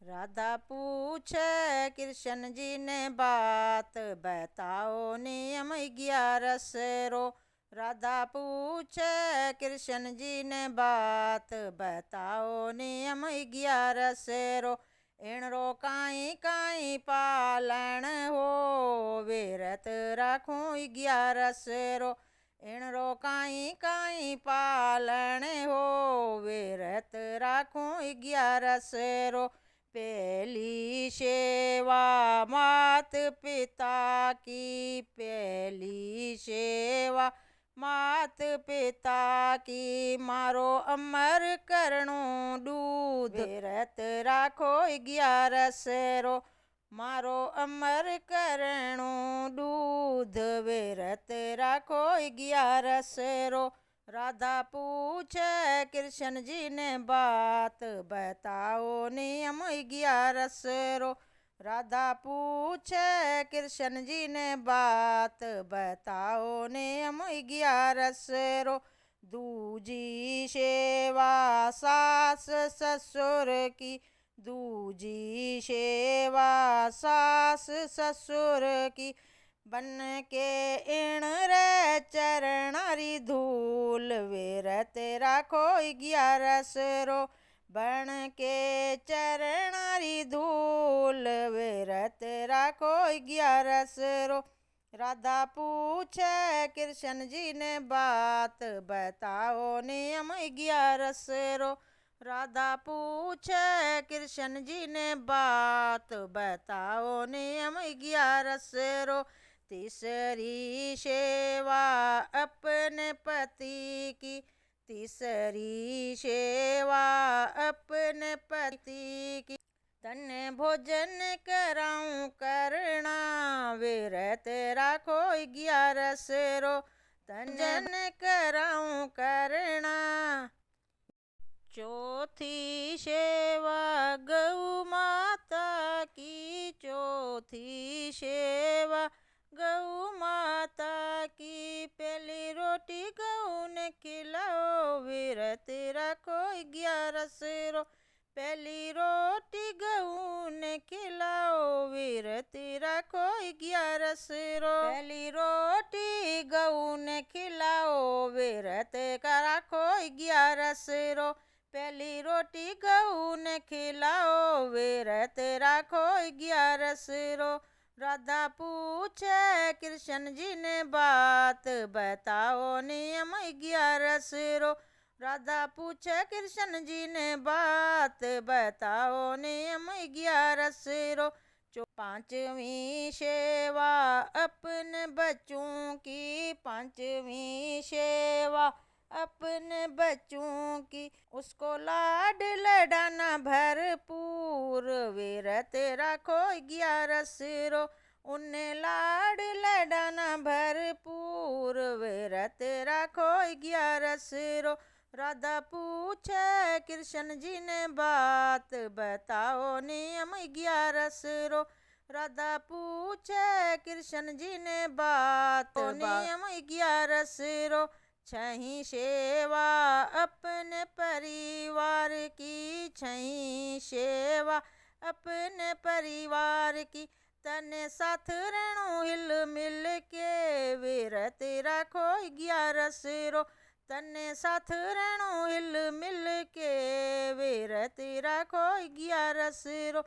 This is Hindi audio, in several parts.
राधा पूछे कृष्ण जी ने बात, बताओ नियम 11 रो। राधा पूछे कृष्ण जी ने बात, बताओ नियम 11 रो। इणरो काई काई पालन हो, व्रत राखूं 11 रो। इणरो काई काई पालन हो, व्रत राखूं 11 रो। पहली सेवा मात पिता की, पहली सेवा मात पिता की, मारो अमर करणो दूध, व्रत राखो 11 रो। मारो अमर करणो दूध, व्रत राखो 11 रो। राधा पूछे कृष्ण जी ने बात, बताओ नियम 11 रो। राधा पूछे कृष्ण जी ने बात, बताओ नियम 11 रो। दूजी सेवा सास ससुर की, दूजी सेवा सास ससुर की, बन के इण रे चरणारी धूल, व्रत राखो 11 रो। बन के चरणारी धूल, व्रत राखो 11 रो। राधा पूछे कृष्ण जी ने बात, बताओ नियम 11 रो। राधा पूछे कृष्ण जी ने बात, बताओ नियम 11 रो। तीसरी सेवा अपने पति की, तीसरी सेवा अपने पति की, तन भोजन कराऊं करना, व्रत राखो 11 रो। तन कराऊं करना। चौथी सेवा गौ माता की, चौथी सेवा गौ माता की, पहली रोटी गऊ ने खिलाओ, व्रत रखो 11 रो। पहली रोटी गऊ ने खिलाओ, व्रत रखो 11 रो। पहली रोटी गऊ ने खिलाओ, व्रत रखो 11 रो। पहली रोटी गऊ ने खिलाओ, व्रत राखो 11 रो। राधा पूछे कृष्ण जी ने बात, बताओ नियम 11 रो। राधा पूछे कृष्ण जी ने बात, बताओ नियम 11 रो। पांचवी सेवा अपने बच्चों की, पांचवी सेवा अपने बच्चों की, उसको लाड लडाना भरपूर, व्रत राखो 11 रो। उन्हें लाड लडाना भरपूर, व्रत राखो 11 रो। राधा पूछे कृष्ण जी ने बात, बताओ नियम 11 रो। राधा पूछे कृष्ण जी ने बात, नियम 11 रो। छही सेवा अपने परिवार की, छही सेवा अपने परिवार की, तने साथ रहणो हिल मिल के, व्रत राखो 11 रो। तने साथ रहणो हिल मिल के, व्रत राखो 11 रो।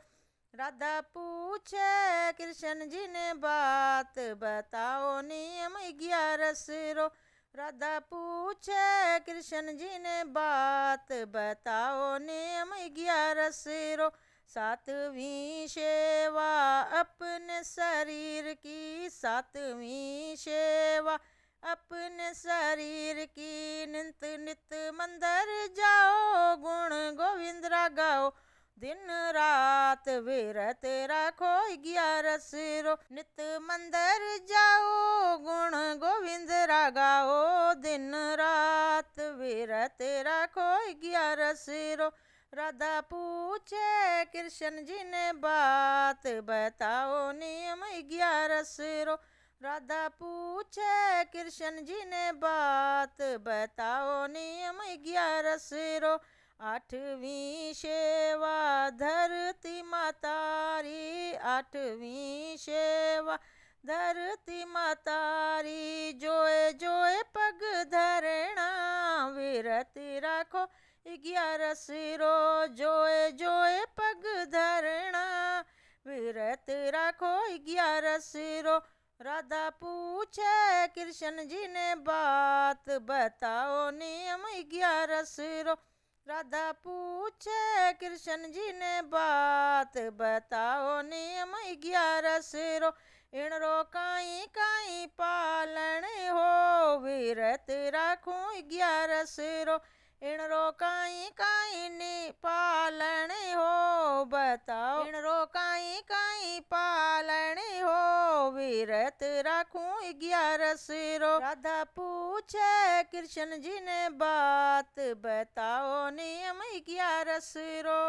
राधा पूछे कृष्ण जी ने बात, बताओ नियम 11 रो। राधा पूछे कृष्ण जी ने बात, बताओ नियम 11 रो। सातवीं सेवा अपने शरीर की, सातवीं सेवा अपने शरीर की, नित नित मंदिर जाओ, गुण गोविंद गाओ, दिन रात व्रत राखो 11 रो। नित मंदिर जाओ, गुण गोविंद गाओ, दिन रात व्रत राखो 11 रो। राधा पूछे कृष्ण जी ने बात, बताओ नियम 11 रो। राधा पूछे कृष्ण जी ने बात, बताओ नियम 11 रो। आठवीं सेवा धरती मातारी 8वीं सेवा। धरती मातारी जोए जोए पग धरणा, विरत राखो 11 रो जोए जोए पग धरणा, विरत राखो 11 रो। राधा पूछे कृष्ण जी ने बात, बताओ नियम 11 रो। राधा पूछे कृष्ण जी ने बात, बताओ नियम 11 रो। इनरो काई काई पालन हो, विरत राखूं 11 रो। इनरो काई काई नी पालन हो, बताओ इनरो काई काई पालन हो, विरत राखूं 11 रो। राधा पूछे कृष्ण जी ने बात, बताओ नियम 11 रो।